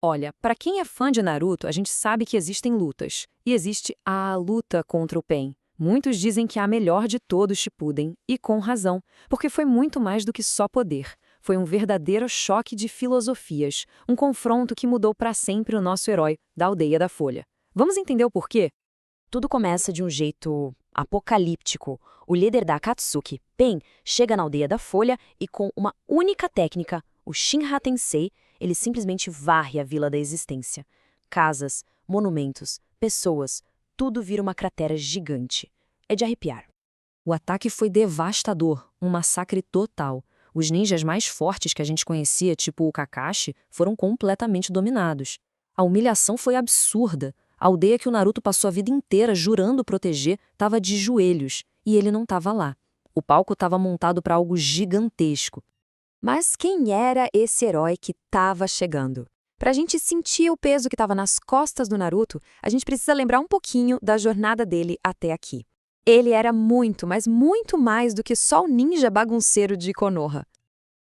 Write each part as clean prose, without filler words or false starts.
Olha, para quem é fã de Naruto, a gente sabe que existem lutas. E existe a luta contra o Pain. Muitos dizem que é a melhor de todos Shippuden, e com razão, porque foi muito mais do que só poder. Foi um verdadeiro choque de filosofias, um confronto que mudou para sempre o nosso herói da Aldeia da Folha. Vamos entender o porquê? Tudo começa de um jeito apocalíptico. O líder da Akatsuki, Pain, chega na Aldeia da Folha e com uma única técnica, o Shinra Tensei, ele simplesmente varre a vila da existência. Casas, monumentos, pessoas, tudo vira uma cratera gigante. É de arrepiar. O ataque foi devastador, um massacre total. Os ninjas mais fortes que a gente conhecia, tipo o Kakashi, foram completamente dominados. A humilhação foi absurda. A aldeia que o Naruto passou a vida inteira jurando proteger estava de joelhos, e ele não estava lá. O palco estava montado para algo gigantesco. Mas quem era esse herói que estava chegando? Para a gente sentir o peso que estava nas costas do Naruto, a gente precisa lembrar um pouquinho da jornada dele até aqui. Ele era muito, mas muito mais do que só o ninja bagunceiro de Konoha.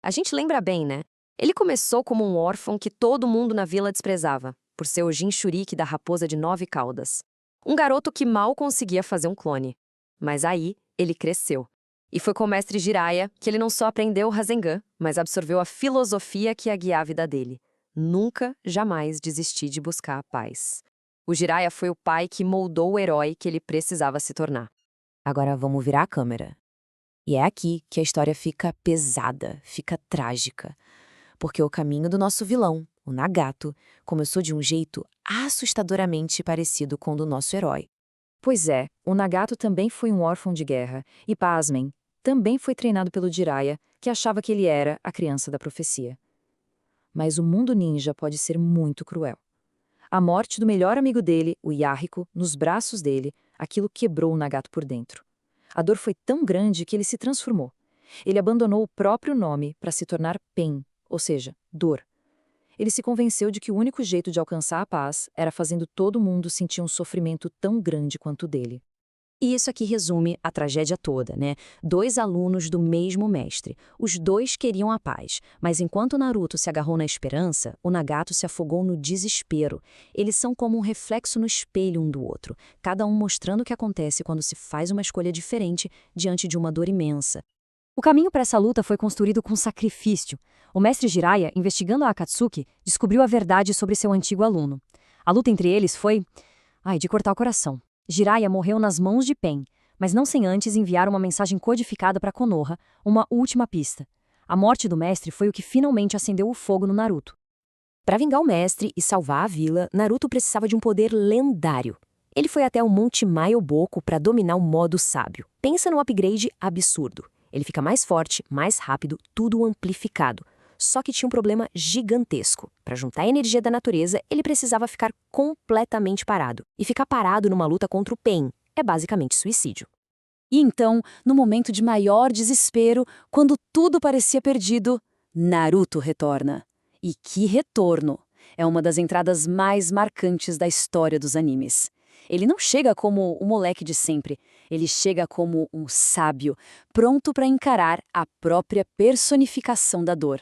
A gente lembra bem, né? Ele começou como um órfão que todo mundo na vila desprezava, por ser o Jinchuriki da raposa de 9 caudas. Um garoto que mal conseguia fazer um clone. Mas aí, ele cresceu. E foi com o mestre Jiraiya que ele não só aprendeu o Rasengan, mas absorveu a filosofia que ia guiar a vida dele. Nunca, jamais desistir de buscar a paz. O Jiraiya foi o pai que moldou o herói que ele precisava se tornar. Agora vamos virar a câmera. E é aqui que a história fica pesada, fica trágica. Porque o caminho do nosso vilão, o Nagato, começou de um jeito assustadoramente parecido com o do nosso herói. Pois é, o Nagato também foi um órfão de guerra, e pasmem, também foi treinado pelo Jiraiya, que achava que ele era a criança da profecia. Mas o mundo ninja pode ser muito cruel. A morte do melhor amigo dele, o Yahiko, nos braços dele, aquilo quebrou o Nagato por dentro. A dor foi tão grande que ele se transformou. Ele abandonou o próprio nome para se tornar Pain, ou seja, dor. Ele se convenceu de que o único jeito de alcançar a paz era fazendo todo mundo sentir um sofrimento tão grande quanto o dele. E isso aqui resume a tragédia toda, né? 2 alunos do mesmo mestre. Os dois queriam a paz, mas enquanto Naruto se agarrou na esperança, o Nagato se afogou no desespero. Eles são como um reflexo no espelho um do outro, cada um mostrando o que acontece quando se faz uma escolha diferente diante de uma dor imensa. O caminho para essa luta foi construído com sacrifício. O mestre Jiraiya, investigando a Akatsuki, descobriu a verdade sobre seu antigo aluno. A luta entre eles foi... de cortar o coração. Jiraiya morreu nas mãos de Pain, mas não sem antes enviar uma mensagem codificada para Konoha, uma última pista. A morte do mestre foi o que finalmente acendeu o fogo no Naruto. Para vingar o mestre e salvar a vila, Naruto precisava de um poder lendário. Ele foi até o Monte Myoboku para dominar o modo sábio. Pensa num upgrade absurdo. Ele fica mais forte, mais rápido, tudo amplificado. Só que tinha um problema gigantesco. Para juntar a energia da natureza, ele precisava ficar completamente parado. E ficar parado numa luta contra o Pain é basicamente suicídio. E então, no momento de maior desespero, quando tudo parecia perdido, Naruto retorna. E que retorno! É uma das entradas mais marcantes da história dos animes. Ele não chega como o moleque de sempre. Ele chega como um sábio, pronto para encarar a própria personificação da dor.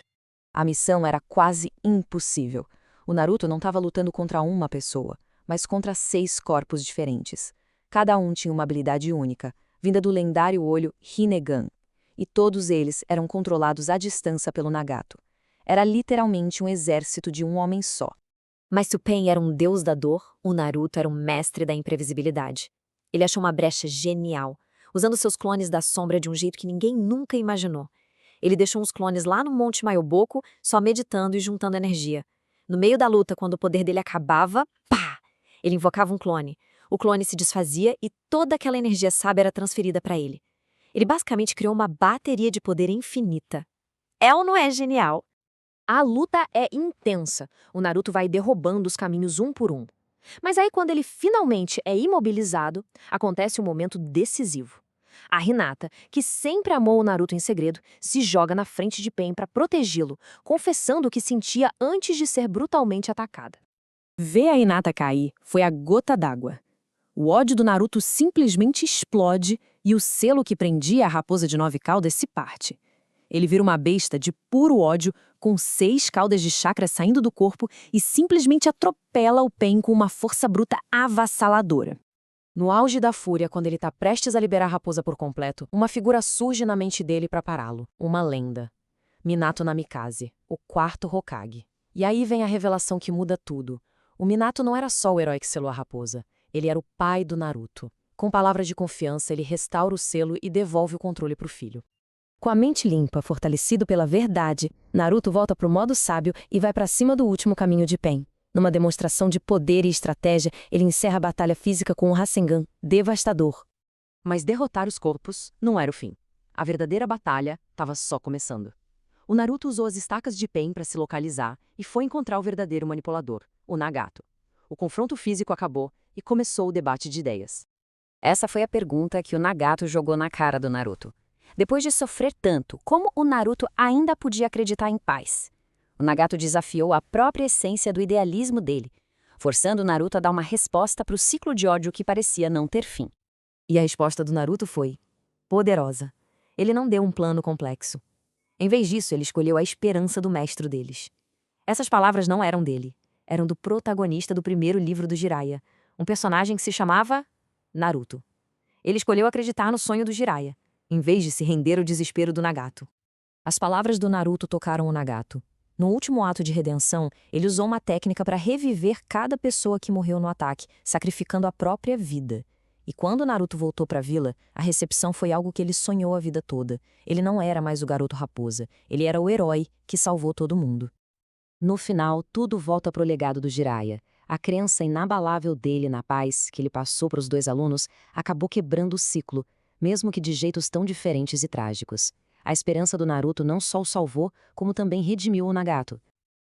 A missão era quase impossível. O Naruto não estava lutando contra uma pessoa, mas contra 6 corpos diferentes. Cada um tinha uma habilidade única, vinda do lendário olho Rinnegan. E todos eles eram controlados à distância pelo Nagato. Era literalmente um exército de um homem só. Mas se o Pain era um deus da dor, o Naruto era um mestre da imprevisibilidade. Ele achou uma brecha genial, usando seus clones da sombra de um jeito que ninguém nunca imaginou. Ele deixou uns clones lá no Monte Myoboku, só meditando e juntando energia. No meio da luta, quando o poder dele acabava, pá! Ele invocava um clone. O clone se desfazia e toda aquela energia sábia era transferida para ele. Ele basicamente criou uma bateria de poder infinita. É ou não é genial? A luta é intensa. O Naruto vai derrubando os caminhos um por um. Mas aí, quando ele finalmente é imobilizado, acontece um momento decisivo. A Hinata, que sempre amou o Naruto em segredo, se joga na frente de Pain para protegê-lo, confessando o que sentia antes de ser brutalmente atacada. Ver a Hinata cair foi a gota d'água. O ódio do Naruto simplesmente explode e o selo que prendia a raposa de 9 caudas se parte. Ele vira uma besta de puro ódio, com 6 caudas de chakra saindo do corpo e simplesmente atropela o Pain com uma força bruta avassaladora. No auge da fúria, quando ele está prestes a liberar a raposa por completo, uma figura surge na mente dele para pará-lo. Uma lenda. Minato Namikaze, o 4º Hokage. E aí vem a revelação que muda tudo. O Minato não era só o herói que selou a raposa. Ele era o pai do Naruto. Com palavras de confiança, ele restaura o selo e devolve o controle para o filho. Com a mente limpa, fortalecido pela verdade, Naruto volta pro modo sábio e vai para cima do último caminho de Pain. Numa demonstração de poder e estratégia, ele encerra a batalha física com um Rasengan devastador. Mas derrotar os corpos não era o fim. A verdadeira batalha estava só começando. O Naruto usou as estacas de Pain para se localizar e foi encontrar o verdadeiro manipulador, o Nagato. O confronto físico acabou e começou o debate de ideias. Essa foi a pergunta que o Nagato jogou na cara do Naruto. Depois de sofrer tanto, como o Naruto ainda podia acreditar em paz? O Nagato desafiou a própria essência do idealismo dele, forçando o Naruto a dar uma resposta para o ciclo de ódio que parecia não ter fim. E a resposta do Naruto foi poderosa. Ele não deu um plano complexo. Em vez disso, ele escolheu a esperança do mestre deles. Essas palavras não eram dele, eram do protagonista do primeiro livro do Jiraiya, um personagem que se chamava Naruto. Ele escolheu acreditar no sonho do Jiraiya, em vez de se render ao desespero do Nagato. As palavras do Naruto tocaram o Nagato. No último ato de redenção, ele usou uma técnica para reviver cada pessoa que morreu no ataque, sacrificando a própria vida. E quando Naruto voltou para a vila, a recepção foi algo que ele sonhou a vida toda. Ele não era mais o garoto raposa, ele era o herói que salvou todo mundo. No final, tudo volta para o legado do Jiraiya. A crença inabalável dele na paz, que ele passou para os 2 alunos, acabou quebrando o ciclo, mesmo que de jeitos tão diferentes e trágicos. A esperança do Naruto não só o salvou, como também redimiu o Nagato.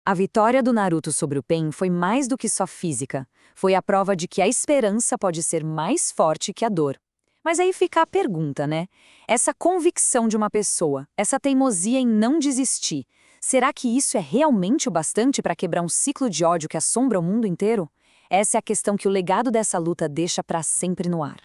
A vitória do Naruto sobre o Pain foi mais do que só física. Foi a prova de que a esperança pode ser mais forte que a dor. Mas aí fica a pergunta, né? Essa convicção de uma pessoa, essa teimosia em não desistir, será que isso é realmente o bastante para quebrar um ciclo de ódio que assombra o mundo inteiro? Essa é a questão que o legado dessa luta deixa para sempre no ar.